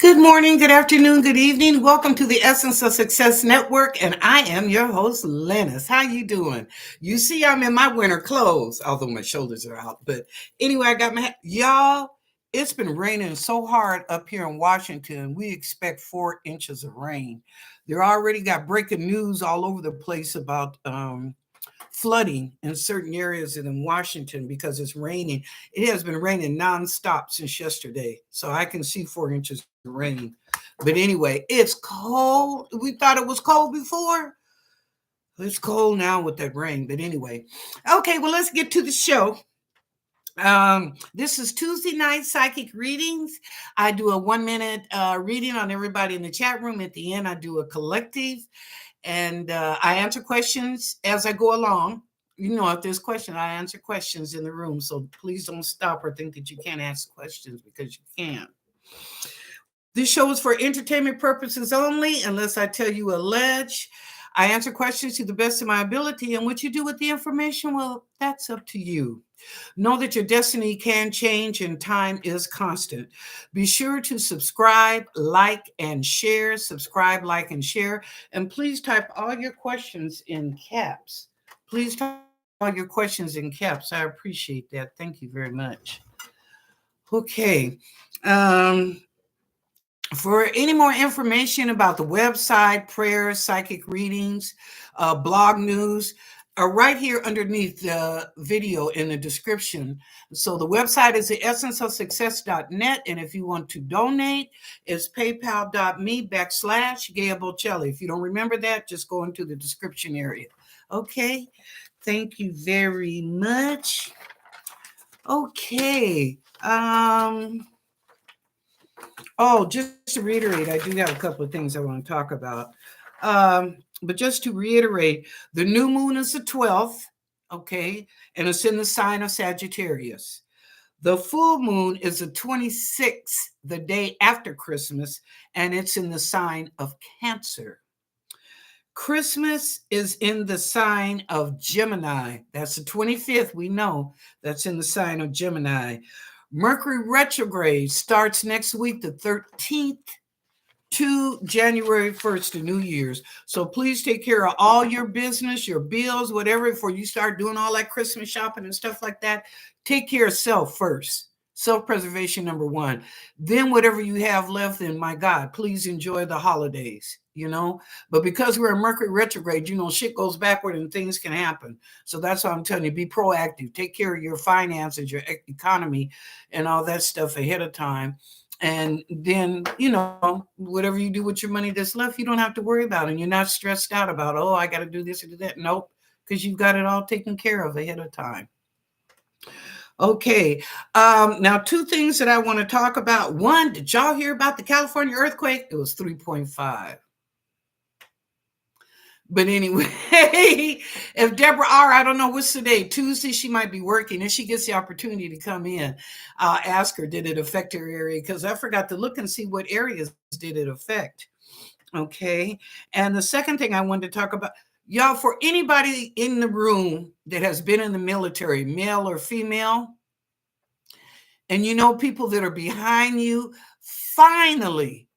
Good morning, good afternoon, good evening. Welcome to the Essence of Success Network, and I am your host, Lennis. How you doing? You see, I'm in my winter clothes, although my shoulders are out. But anyway, I got y'all. It's been raining so hard up here in Washington. We expect 4 inches of rain. They're already got breaking news all over the place about flooding in certain areas in Washington because it's raining. It has been raining nonstop since yesterday. So I can see 4 inches of rain. But anyway, it's cold. We thought it was cold before. It's cold now with that rain. But anyway, okay, well, let's get to the show. This is Tuesday night psychic readings. I do a 1 minute reading on everybody in the chat room. At the end, I do a collective, and I answer questions as I go along. You know, if there's questions, I answer questions in the room. So please don't stop or think that you can't ask questions, because you can. This show is for entertainment purposes only, unless I tell you allege. I answer questions to the best of my ability, and what you do with the information, well, that's up to you. Know that your destiny can change and time is constant. Be sure to subscribe, like, and share. Subscribe, like, and share. And please type all your questions in caps. Please type all your questions in caps. I appreciate that. Thank you very much. Okay. For any more information about the website, prayers, psychic readings, blog news, are right here underneath the video in the description. So the website is the essenceofsuccess.net. And if you want to donate, it's paypal.me/Gail Bocelli. If you don't remember that, just go into the description area. Okay. Thank you very much. Okay. Oh, just to reiterate, I do have a couple of things I want to talk about. But just to reiterate, the new moon is the 12th, okay, and it's in the sign of Sagittarius. The full moon is the 26th, the day after Christmas, and it's in the sign of Cancer. Christmas is in the sign of Gemini. That's the 25th, we know that's in the sign of Gemini. Mercury retrograde starts next week, the 13th to January 1st, to New Year's. So please take care of all your business, your bills, whatever, before you start doing all that Christmas shopping and stuff like that. Take care of self first. Self-preservation, number one. Then whatever you have left, then my God, please enjoy the holidays, you know. But because we're in Mercury retrograde, you know, shit goes backward and things can happen. So that's why I'm telling you, be proactive. Take care of your finances, your economy, and all that stuff ahead of time. And then, you know, whatever you do with your money that's left, you don't have to worry about it. And you're not stressed out about, oh, I got to do this or do that. Nope, because you've got it all taken care of ahead of time. Okay. Now, two things that I want to talk about. One, did y'all hear about the California earthquake? It was 3.5. But anyway, if Deborah R., I don't know what's today, Tuesday, she might be working. If she gets the opportunity to come in, I'll ask her, did it affect her area? Because I forgot to look and see what areas did it affect. Okay. And the second thing I wanted to talk about, y'all, for anybody in the room that has been in the military, male or female, and you know people that are behind you, finally,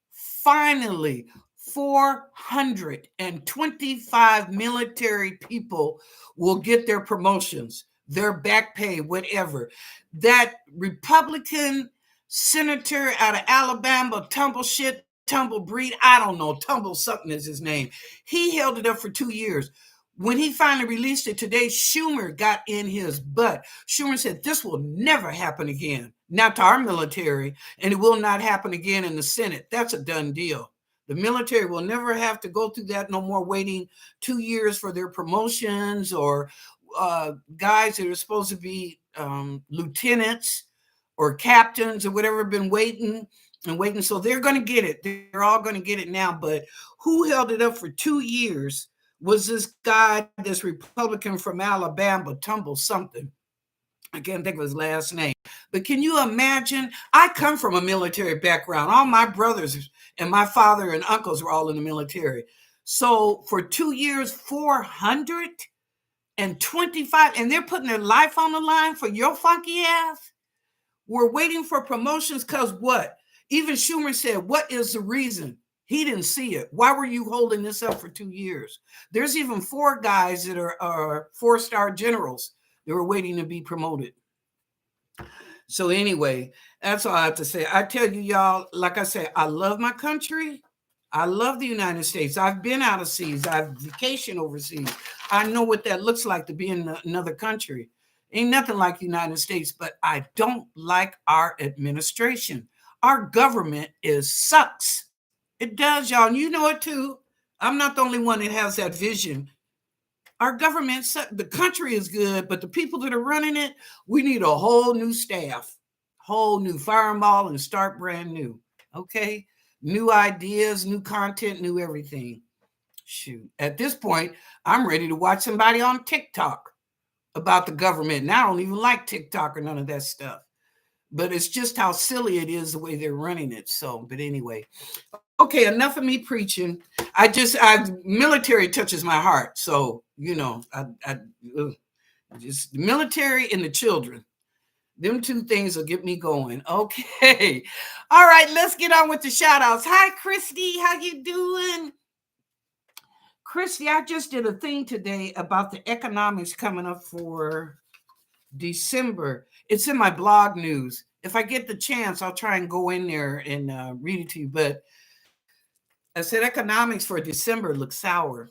425 military people will get their promotions, their back pay, whatever. That Republican senator out of Alabama, Tumblebreed, I don't know, Tumble something is his name. He held it up for 2 years. When he finally released it today, Schumer got in his butt. Schumer said, this will never happen again, not to our military, and it will not happen again in the Senate. That's a done deal. The military will never have to go through that no more, waiting 2 years for their promotions, or guys that are supposed to be lieutenants or captains or whatever have been waiting and waiting. So they're going to get it. They're all going to get it now. But who held it up for 2 years was this guy, this Republican from Alabama, Tumble something. I can't think of his last name. But can you imagine? I come from a military background. All my brothers and my father and uncles were all in the military. So for 2 years, 425, and they're putting their life on the line for your funky ass. We're waiting for promotions because what? Even Schumer said, what is the reason? He didn't see it. Why were you holding this up for 2 years? There's even 4 guys that are 4-star generals that were waiting to be promoted. So anyway, that's all I have to say. I tell you, y'all, like I said, I love my country. I love the United States. I've been out of seas. I've vacationed overseas. I know what that looks like to be in another country. Ain't nothing like the United States, but I don't like our administration. Our government is sucks. It does, y'all. And you know it too. I'm not the only one that has that vision. Our government, the country is good, but the people that are running it, we need a whole new staff, whole new fire them all and start brand new. Okay. New ideas, new content, new everything. Shoot. At this point, I'm ready to watch somebody on TikTok about the government. And I don't even like TikTok or none of that stuff. But it's just how silly it is the way they're running it. So, but anyway. Okay, enough of me preaching. Military touches my heart. So, I just the military and the children. Them 2 things will get me going. Okay. All right, let's get on with the shout outs. Hi, Christy. How you doing? Christy, I just did a thing today about the economics coming up for December. It's in my blog news. If I get the chance, I'll try and go in there and read it to you. But I said economics for December looks sour.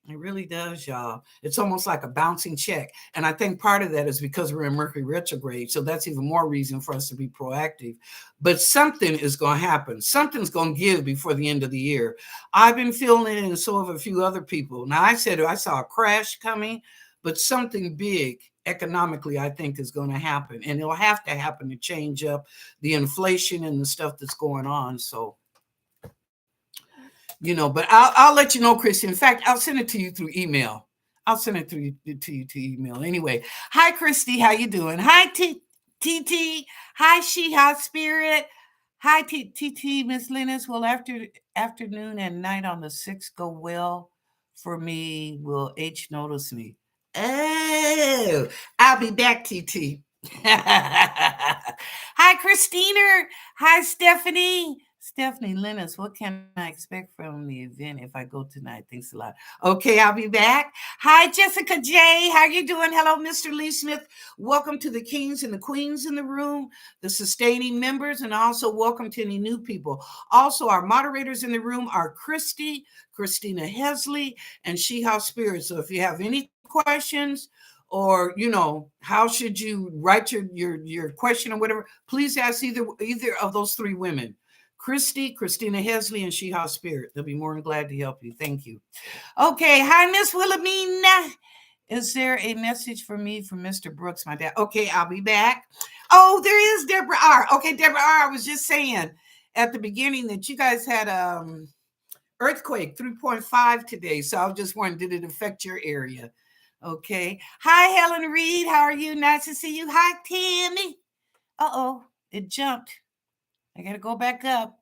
It really does, y'all. It's almost like a bouncing check. And I think part of that is because we're in Mercury retrograde. So that's even more reason for us to be proactive. But something is going to happen. Something's going to give before the end of the year. I've been feeling it, and so have a few other people. Now, I said I saw a crash coming, but something big economically, I think, is going to happen. And it'll have to happen to change up the inflation and the stuff that's going on. So, but I'll let you know, Christy. In fact, I'll send it to you through email. I'll send it to you to email. Anyway, hi, Christy. How you doing? Hi, TT. Hi, She-Ha Spirit. Hi, TT, Miss Linus. Will afternoon and night on the 6th go well for me? Will H notice me? Oh, I'll be back, TT. Hi, Christina. Hi, Stephanie. Stephanie Linus, what can I expect from the event if I go tonight? Thanks a lot. Okay, I'll be back. Hi, Jessica J. How you doing? Hello, Mr. Lee Smith. Welcome to the kings and the queens in the room, the sustaining members, and also welcome to any new people. Also, our moderators in the room are Christina Hesley, and She-Ha Spirit. So if you have any questions, or how should you write your question or whatever, please ask either of those 3 women. Christina Hesley, and She-Ha Spirit. They'll be more than glad to help you. Thank you. Okay. Hi, Miss Wilhelmina. Is there a message for me from Mr. Brooks, my dad? Okay, I'll be back. Oh, there is Deborah R. Okay, Deborah R. I was just saying at the beginning that you guys had earthquake 3.5 today. So I was just wondering, did it affect your area? Okay. Hi, Helen Reed. How are you? Nice to see you. Hi, Tammy. Uh-oh, it jumped. I got to go back up.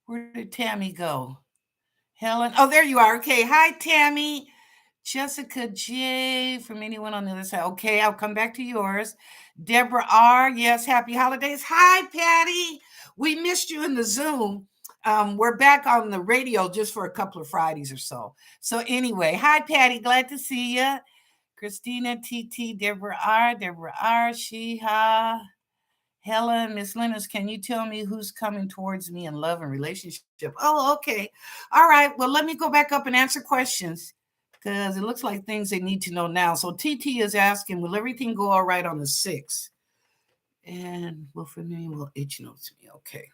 Where did Tammy go? Helen. Oh, there you are. Okay. Hi, Tammy. Jessica J. From anyone on the other side. Okay, I'll come back to yours. Deborah R. Yes, happy holidays. Hi, Patty. We missed you in the Zoom. We're back on the radio just for a couple of Fridays or so. So anyway, hi, Patty. Glad to see you. Christina, TT, Deborah R. She-Ha. Helen, Miss Linus, can you tell me who's coming towards me in love and relationship? Oh, okay. All right. Well, let me go back up and answer questions because it looks like things they need to know now. So TT is asking, will everything go all right on the 6th? And well, for me, will H notes me? Okay.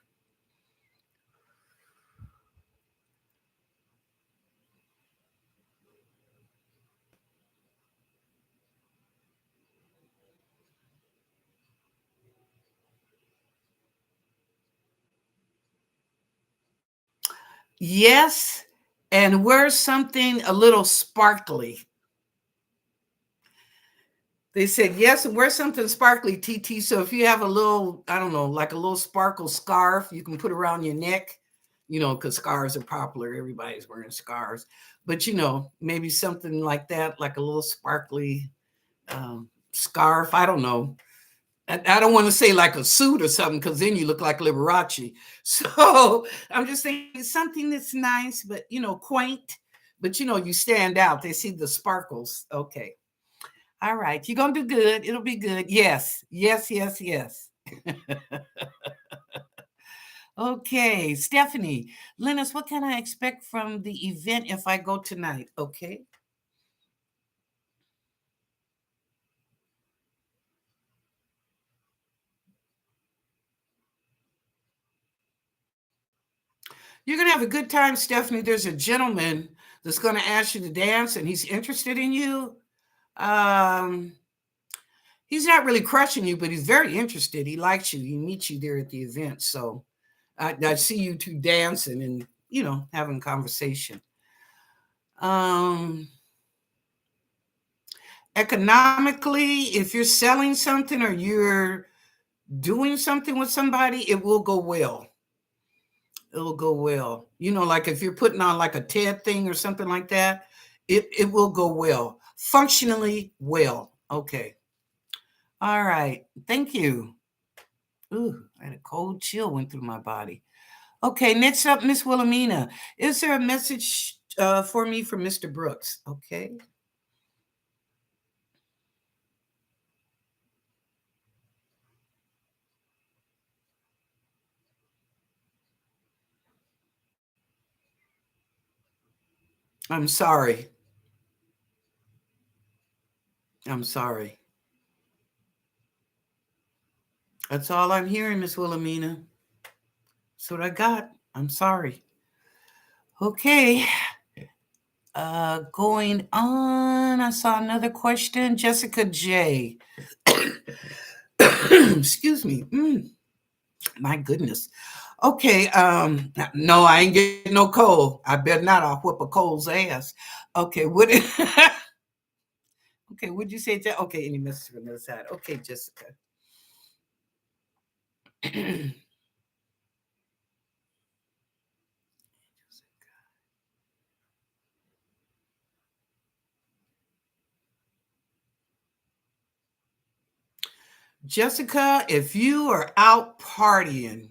Yes, and wear something a little sparkly. They said yes, and wear something sparkly, TT. So if you have a little, I don't know, like a little sparkle scarf, you can put around your neck, because scarves are popular. Everybody's wearing scarves. But, maybe something like that, like a little sparkly scarf. I don't know. I don't want to say like a suit or something because then you look like Liberace. So I'm just thinking something that's nice, but quaint. But you stand out. They see the sparkles. Okay. All right. You're gonna do good. It'll be good. Yes. Yes, yes, yes. Okay, Stephanie. Linus, what can I expect from the event if I go tonight? Okay. You're going to have a good time, Stephanie. There's a gentleman that's going to ask you to dance and he's interested in you. Um, he's not really crushing you, but he's very interested. He likes you. He meets you there at the event. So I see you two dancing and, having conversation. Um, economically, if you're selling something or you're doing something with somebody, it will go well. It'll go well. Like if you're putting on like a TED thing or something like that, it will go well. Functionally well. Okay. All right. Thank you. Ooh, I had a cold chill went through my body. Okay, next up, Miss Wilhelmina. Is there a message for me from Mr. Brooks? Okay. I'm sorry. I'm sorry. That's all I'm hearing, Miss Wilhelmina. That's what I got. I'm sorry. Okay. Going on, I saw another question. Jessica J. Excuse me. My goodness. Okay. No, I ain't getting no cold. I better not. I'll whip a cold's ass. Okay. What? Okay. What'd you say? Okay. Any message from the other side? Okay, Jessica. Jessica, if you are out partying,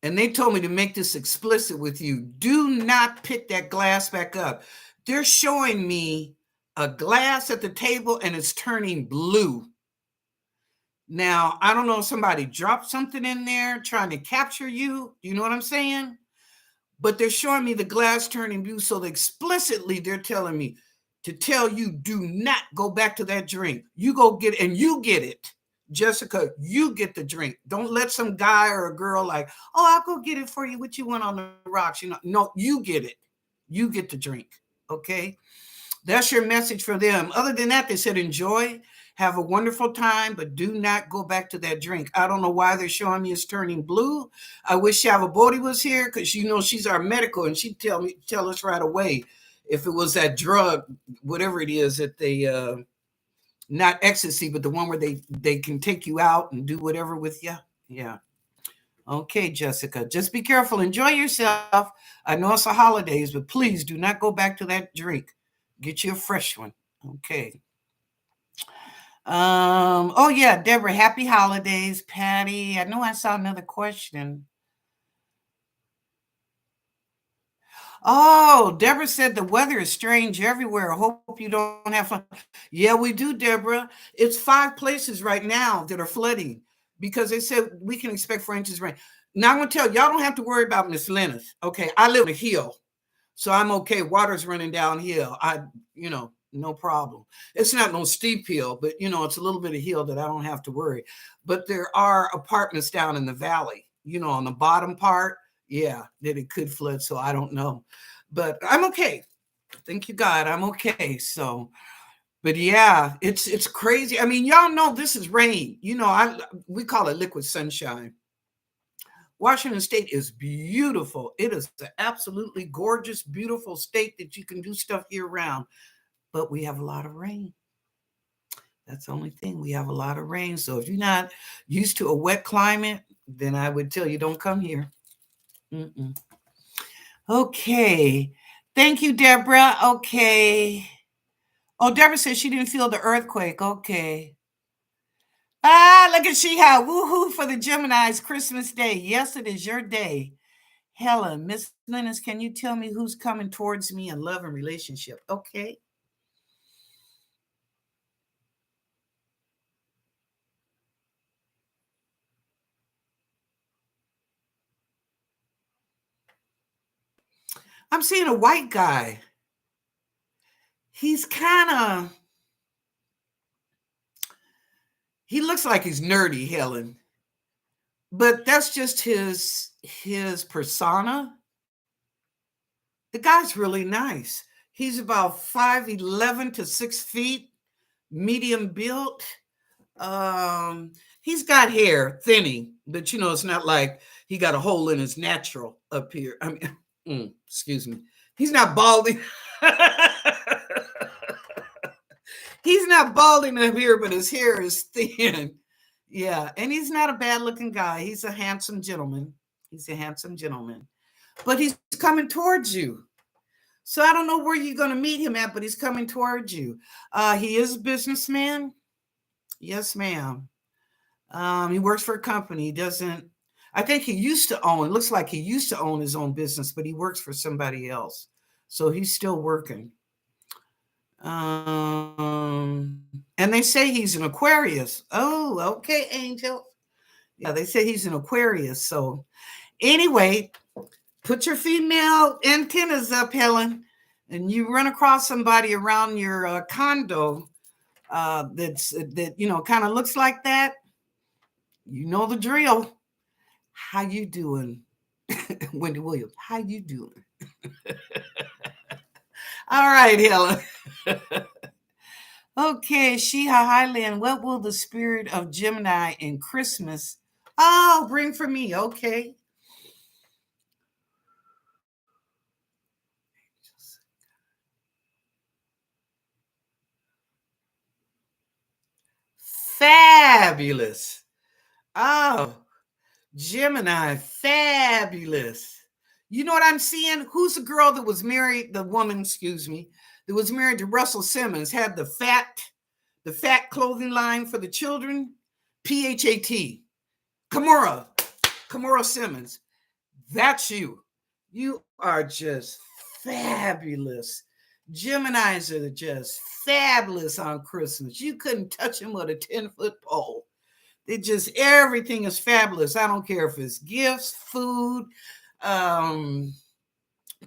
and they told me to make this explicit with you, do not pick that glass back up. They're showing me a glass at the table and it's turning blue. Now, I don't know if somebody dropped something in there trying to capture you. You know what I'm saying? But they're showing me the glass turning blue. So explicitly, they're telling me to tell you, do not go back to that drink. You go get it and you get it. Jessica, you get the drink. Don't let some guy or a girl like, oh, I'll go get it for you. What you want on the rocks? No, you get it. You get the drink. Okay. That's your message for them. Other than that, they said enjoy, have a wonderful time, but do not go back to that drink. I don't know why they're showing me it's turning blue. I wish Shava Bodhi was here because she's our medical and she'd tell us right away if it was that drug, whatever it is that they not ecstasy, but the one where they can take you out and do whatever with you. Yeah. Okay, Jessica. Just be careful. Enjoy yourself. I know it's the holidays, but please do not go back to that drink. Get you a fresh one. Okay. Oh yeah, Deborah, happy holidays. Patty. I know I saw another question. Oh, Deborah said the weather is strange everywhere. I hope you don't have fun. Yeah, we do, Deborah. It's 5 places right now that are flooding because they said we can expect 4 inches of rain. Now I'm gonna tell y'all don't have to worry about Miss Lennis. Okay, I live on a hill. So I'm okay. Water's running downhill. No problem. It's not no steep hill, but it's a little bit of hill that I don't have to worry. But there are apartments down in the valley, on the bottom part. Yeah, that it could flood. So I don't know. But I'm okay. Thank you, God. I'm okay. So, but yeah, it's crazy. I mean, y'all know this is rain. We call it liquid sunshine. Washington State is beautiful. It is an absolutely gorgeous, beautiful state that you can do stuff year round. But we have a lot of rain. That's the only thing. We have a lot of rain. So if you're not used to a wet climate, then I would tell you don't come here. Mm-mm. Okay. Thank you, Deborah. Okay. Oh, Deborah said she didn't feel the earthquake. Okay. Look at Sheha. Woohoo for the Gemini's Christmas Day. Yes, it is your day. Helen, Miss Lennox, can you tell me who's coming towards me in love and relationship? Okay. I'm seeing a white guy. He's kind of, he looks like he's nerdy, Helen. But that's just his persona. The guy's really nice. He's about 5'11" to 6 feet, medium built. He's got hair, thinning, but it's not like he got a hole in his natural up here. I mean, excuse me. He's not balding. He's not balding up here, but his hair is thin. Yeah, and he's not a bad looking guy. He's a handsome gentleman. He's a handsome gentleman. But he's coming towards you. So I don't know where you're going to meet him at, but he's coming towards you. He is a businessman. Yes, ma'am. He works for a company. He doesn't, I think he used to own, it looks like he used to own his own business, but he works for somebody else. So he's still working. And they say he's an Aquarius. Oh, okay, Angel. Yeah, they say he's an Aquarius. So anyway, put your female antennas up, Helen, and you run across somebody around your condo that kind of looks like that. You know the drill. How you doing, Wendy Williams? How you doing? All right, Helen. Okay, Sheha Highland, what will the spirit of Gemini in Christmas bring for me? Okay. Fabulous. Oh, Gemini, fabulous. You know what I'm seeing? Who's the girl that was married, the woman, excuse me, that was married to Russell Simmons, had the fat clothing line for the children? PHAT. Kimora Simmons. That's you. You are just fabulous. Geminis are just fabulous on Christmas. You couldn't touch them with a 10-foot pole. It just, everything is fabulous. I don't care if it's gifts, food,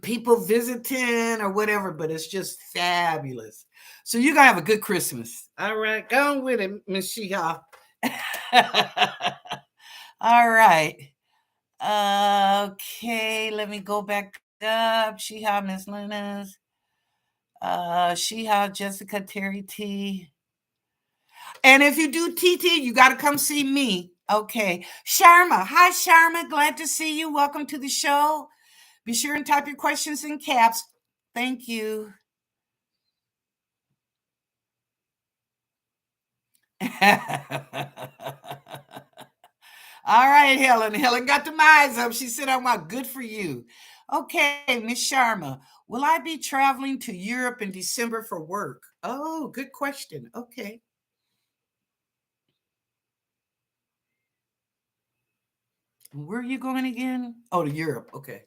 people visiting or whatever, but it's just fabulous. So you're going to have a good Christmas. All right. Go on with it, Miss Sheha. All right. Okay. Let me go back up. Sheha, Miss Linus. Sheha, Jessica, Terry T. And if you do TT, you got to come see me. Okay. Sharma. Hi, Sharma. Glad to see you. Welcome to the show. Be sure and type your questions in caps. Thank you. All right, Helen. Helen got the eyes up. She said, "I'm out. Good for you." Okay, Miss Sharma. Will I be traveling to Europe in December for work? Oh, good question. Okay. Where are you going again? Oh, to Europe. Okay.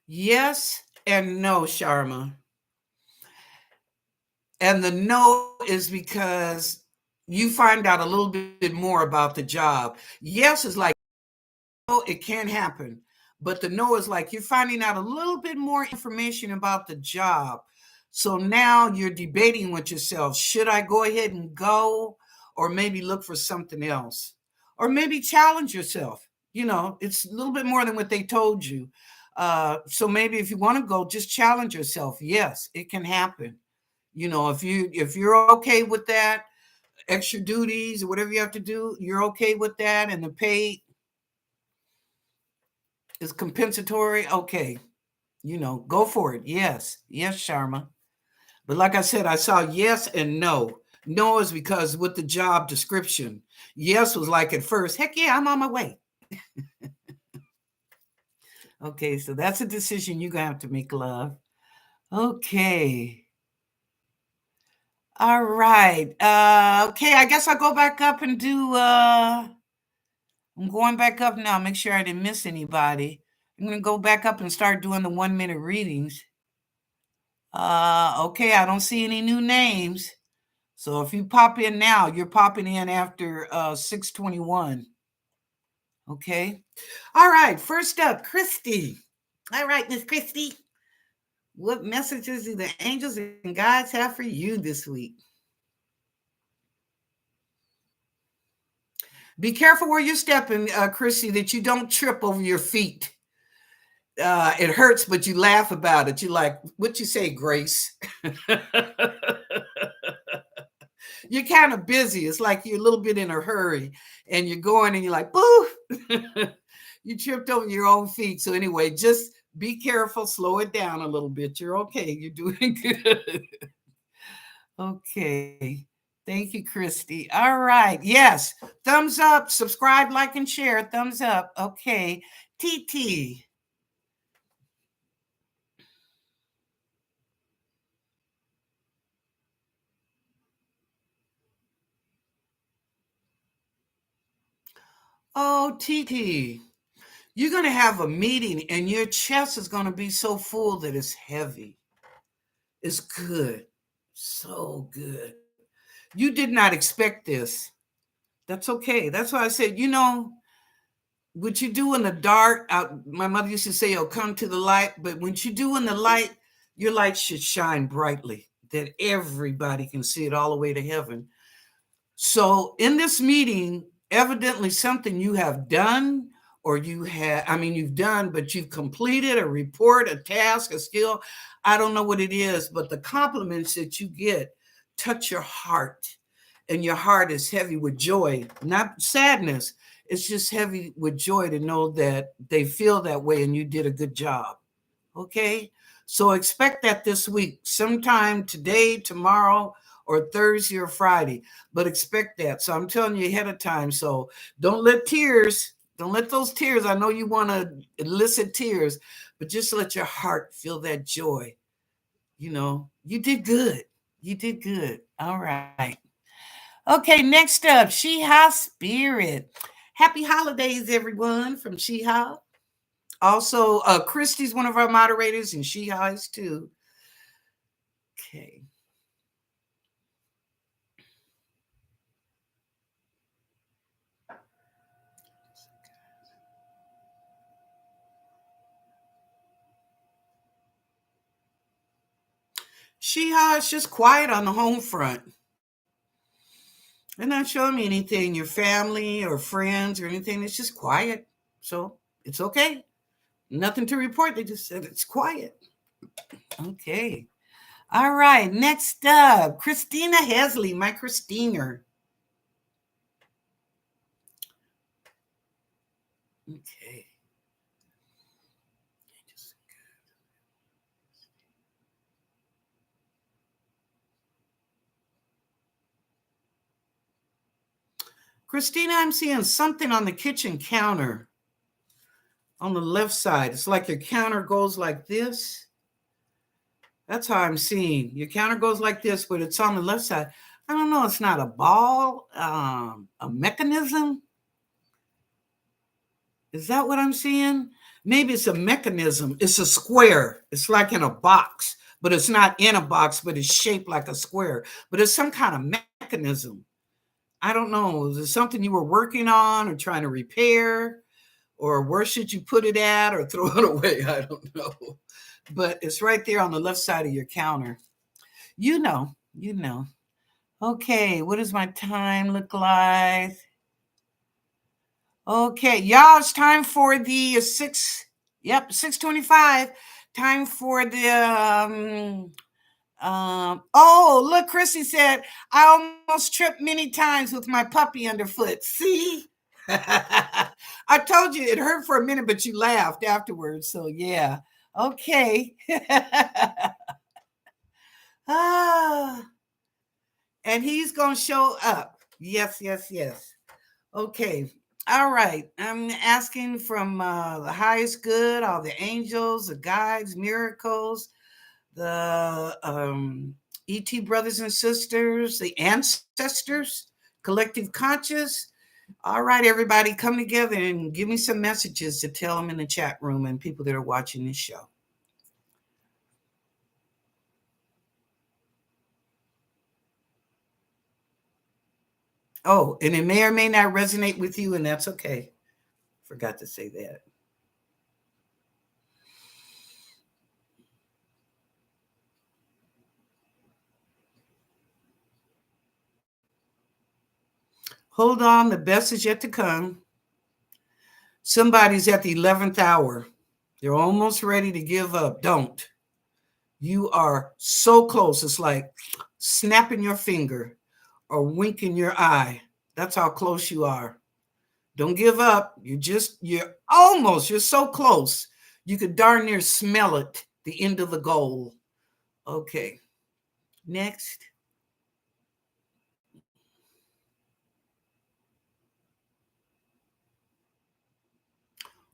Yes and no, Sharma. And the no is because you find out a little bit more about the job. Yes is like, oh, it can happen. But the no is like you're finding out a little bit more information about the job. So now you're debating with yourself, should I go ahead and go or maybe look for something else? Or maybe challenge yourself. It's a little bit more than what they told you. So maybe if you want to go, just challenge yourself. Yes, it can happen. If you're okay with that, extra duties or whatever you have to do, you're okay with that, and the pay is compensatory. Okay, go for it. Yes, Sharma. But like I said, I saw yes and no. No is because with the job description. Yes was like at first, heck yeah, I'm on my way. Okay, so that's a decision you're going to have to make, love. Okay. All right. Okay, I guess I'll go back up and do I'm going back up now. Make sure I didn't miss anybody. I'm gonna go back up and start doing the 1 minute readings. Okay, I don't see any new names. So if you pop in now, you're popping in after 6:21. Okay. All right. First up, Christy. All right, Miss Christy. What messages do the angels and guides have for you this week? Be careful where you're stepping, Christy, that you don't trip over your feet. It hurts, but you laugh about it. You like, what you say, Grace? You're kind of busy. It's like you're a little bit in a hurry and you're going and you're like, boo. You tripped over your own feet. So anyway, just be careful, slow it down a little bit. You're okay. You're doing good. Okay. Thank you, Christy. All right. Yes. Thumbs up, subscribe, like, and share. Thumbs up. Okay. TT. Oh, TT. You're going to have a meeting and your chest is going to be so full that it's heavy. It's good. So good. You did not expect this. That's okay. That's why I said, what you do in the dark, my mother used to say, oh, come to the light. But when you do in the light, your light should shine brightly, that everybody can see it all the way to heaven. So in this meeting, evidently something you have done or you've done, but you've completed a report, a task, a skill. I don't know what it is, but the compliments that you get touch your heart. And your heart is heavy with joy, not sadness. It's just heavy with joy to know that they feel that way and you did a good job. Okay? So expect that this week, sometime today, tomorrow, or Thursday or Friday, but expect that. So I'm telling you ahead of time. So don't let those tears, I know you want to elicit tears, but just let your heart feel that joy. You did good. You did good. All right. Okay, next up, Sheha Spirit. Happy holidays, everyone, from Sheha. Also, Christy's one of our moderators, and Sheha is too. Okay. Sheha is just quiet on the home front. They're not showing me anything, your family or friends or anything. It's just quiet. So it's okay. Nothing to report. They just said it's quiet. Okay. All right. Next up, Christina Hesley, my Christina. Okay. Christina, I'm seeing something on the kitchen counter on the left side. It's like your counter goes like this. That's how I'm seeing. Your counter goes like this, but it's on the left side. I don't know. It's not a ball, a mechanism. Is that what I'm seeing? Maybe it's a mechanism. It's a square. It's like in a box, but it's not in a box, but it's shaped like a square. But it's some kind of mechanism. I don't know. Is it something you were working on or trying to repair? Or where should you put it at or throw it away? I don't know. But it's right there on the left side of your counter. You know. Okay, what does my time look like? Okay, y'all, it's time for the 6:25. Time for the oh, look, Chrissy said, I almost tripped many times with my puppy underfoot. See? I told you it hurt for a minute, but you laughed afterwards. So, yeah. Okay. Ah, and he's going to show up. Yes. Okay. All right. I'm asking from the highest good, all the angels, the guides, miracles, the ET brothers and sisters, the ancestors, collective conscious. All right, everybody, come together and give me some messages to tell them in the chat room and people that are watching this show. Oh, and it may or may not resonate with you, and that's okay. Forgot to say that. Hold on, the best is yet to come. Somebody's at the 11th hour. They're almost ready to give up. Don't. You are so close. It's like snapping your finger or winking your eye. That's how close you are. Don't give up. You're so close. You could darn near smell it, the end of the goal. Okay. Next.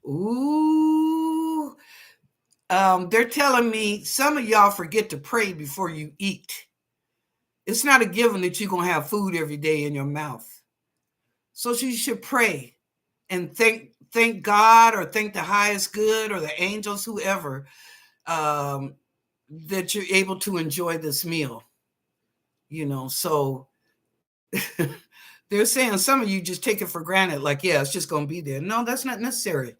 Ooh. They're telling me some of y'all forget to pray before you eat. It's not a given that you're going to have food every day in your mouth. So you should pray and thank God or thank the highest good or the angels, whoever, that you're able to enjoy this meal. So they're saying some of you just take it for granted, like, yeah, it's just going to be there. No, that's not necessary.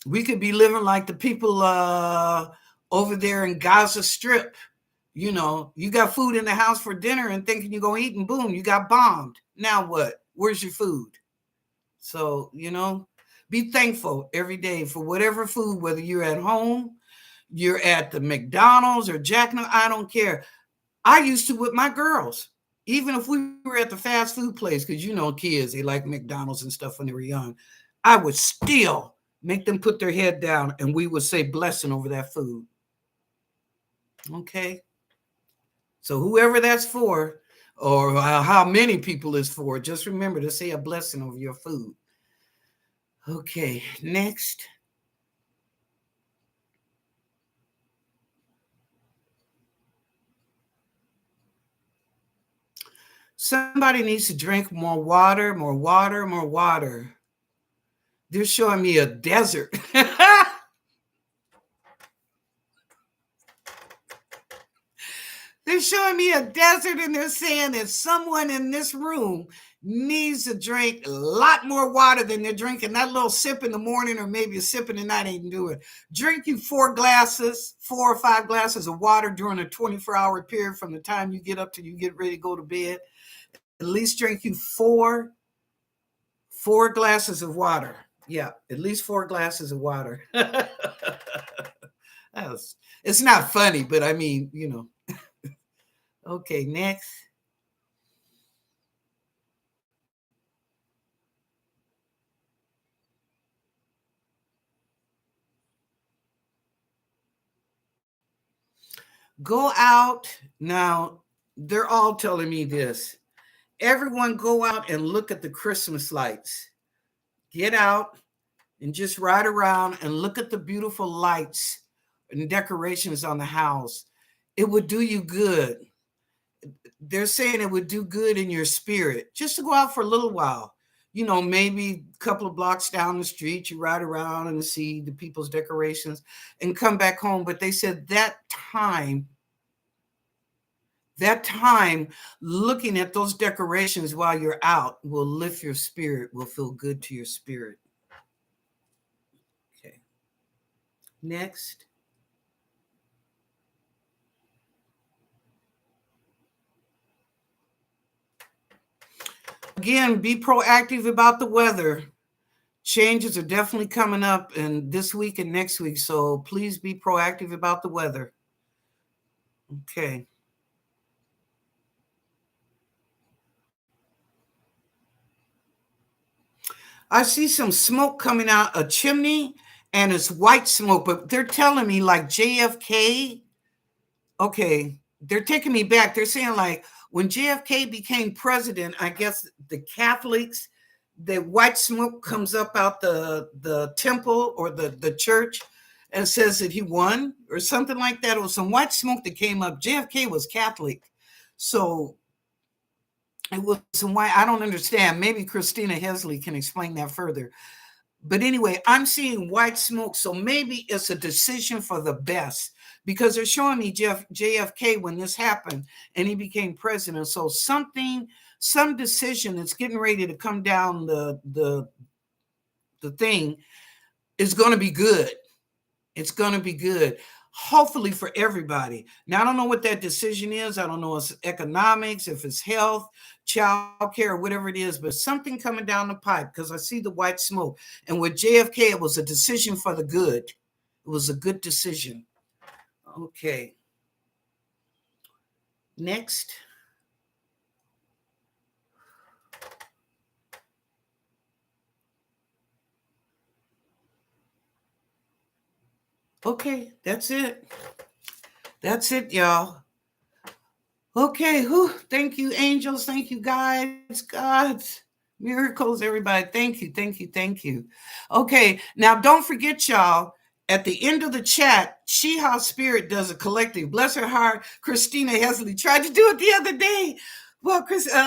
We could be living like the people over there in Gaza Strip. You got food in the house for dinner and thinking you're going to eat, and boom, you got bombed. Now what? Where's your food? So, be thankful every day for whatever food, whether you're at home, you're at the McDonald's or Jack, I don't care. I used to with my girls, even if we were at the fast food place, because kids, they like McDonald's and stuff when they were young. I would still make them put their head down and we would say blessing over that food. Okay. So whoever that's for, or how many people is for, just remember to say a blessing over your food. Okay, next. Somebody needs to drink more water, more water, more water. They're showing me a desert. They're showing me a desert and they're saying that someone in this room needs to drink a lot more water than they're drinking. That little sip in the morning or maybe a sip in the night ain't doing it. Drink you 4 or 5 glasses of water during a 24-hour period from the time you get up till you get ready to go to bed. At least drink you 4 glasses of water. Yeah, at least 4 glasses of water. It's not funny, but I mean, Okay, next. Go out. Now, they're all telling me this. Everyone go out and look at the Christmas lights. Get out and just ride around and look at the beautiful lights and decorations on the house. It would do you good. They're saying it would do good in your spirit just to go out for a little while. Maybe a couple of blocks down the street, you ride around and see the people's decorations and come back home. But they said that time looking at those decorations while you're out will lift your spirit, will feel good to your spirit. Okay. Next. Again, be proactive about the weather. Changes are definitely coming up in this week and next week, so please be proactive about the weather. Okay. I see some smoke coming out a chimney and it's white smoke, but they're telling me like JFK. Okay, they're taking me back. They're saying like when JFK became president, I guess the Catholics, the white smoke comes up out the temple or the church and says that he won or something like that. It was some white smoke that came up. JFK was Catholic, so it was some white. I don't understand. Maybe Christina Hesley can explain that further. But anyway, I'm seeing white smoke, so maybe it's a decision for the best because they're showing me JFK when this happened and he became president. So some decision that's getting ready to come down the thing is going to be good. It's going to be good, hopefully for everybody. Now, I don't know what that decision is. I don't know if it's economics, if it's health, child care, whatever it is, but something coming down the pipe because I see the white smoke. And with JFK, it was a decision for the good. It was a good decision. Okay. Next. Okay, that's it. That's it, y'all. Okay, thank you, angels. Thank you, guys, gods, miracles, everybody. Thank you, thank you, thank you. Okay, now don't forget, y'all, at the end of the chat, She House Spirit does a collective. Bless her heart, Christina Hesley tried to do it the other day. Well,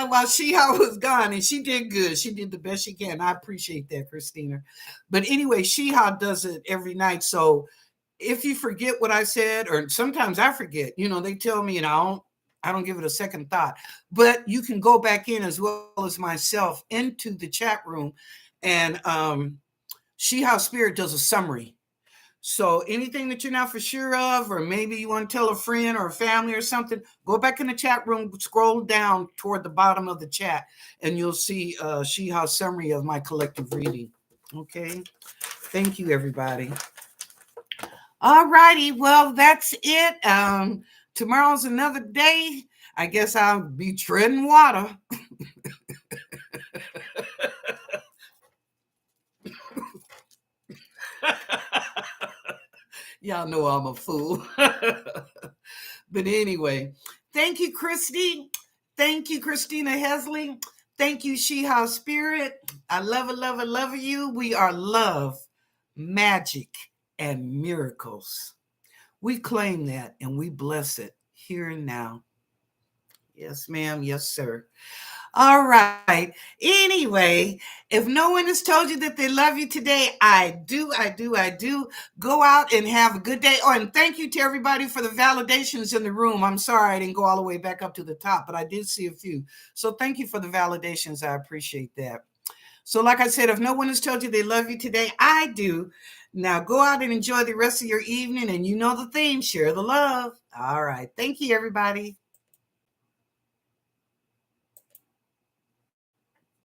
while She House was gone, and she did good. She did the best she can. I appreciate that, Christina. But anyway, She House does it every night. So if you forget what I said, or sometimes I forget, they tell me, and I don't give it a second thought, but you can go back in as well as myself into the chat room, and She House Spirit does a summary. So anything that you're not for sure of, or maybe you want to tell a friend or a family or something, go back in the chat room, scroll down toward the bottom of the chat, and you'll see She House summary of my collective reading. Okay. Thank you, everybody. All righty. Well, that's it. Tomorrow's another day. I guess I'll be treading water. Y'all know I'm a fool. But anyway, thank you, Christy. Thank you, Christina Hesley. Thank you, She House Spirit. I love it, love it, love you. We are love, magic, and miracles. We claim that and we bless it here and now. Yes, ma'am. Yes, sir. All right. Anyway, if no one has told you that they love you today, I do. Go out and have a good day. Oh, and thank you to everybody for the validations in the room. I'm sorry I didn't go all the way back up to the top, but I did see a few. So thank you for the validations. I appreciate that. So like I said, if no one has told you they love you today, I do. Now go out and enjoy the rest of your evening. And you know the theme, share the love. All right. Thank you, everybody.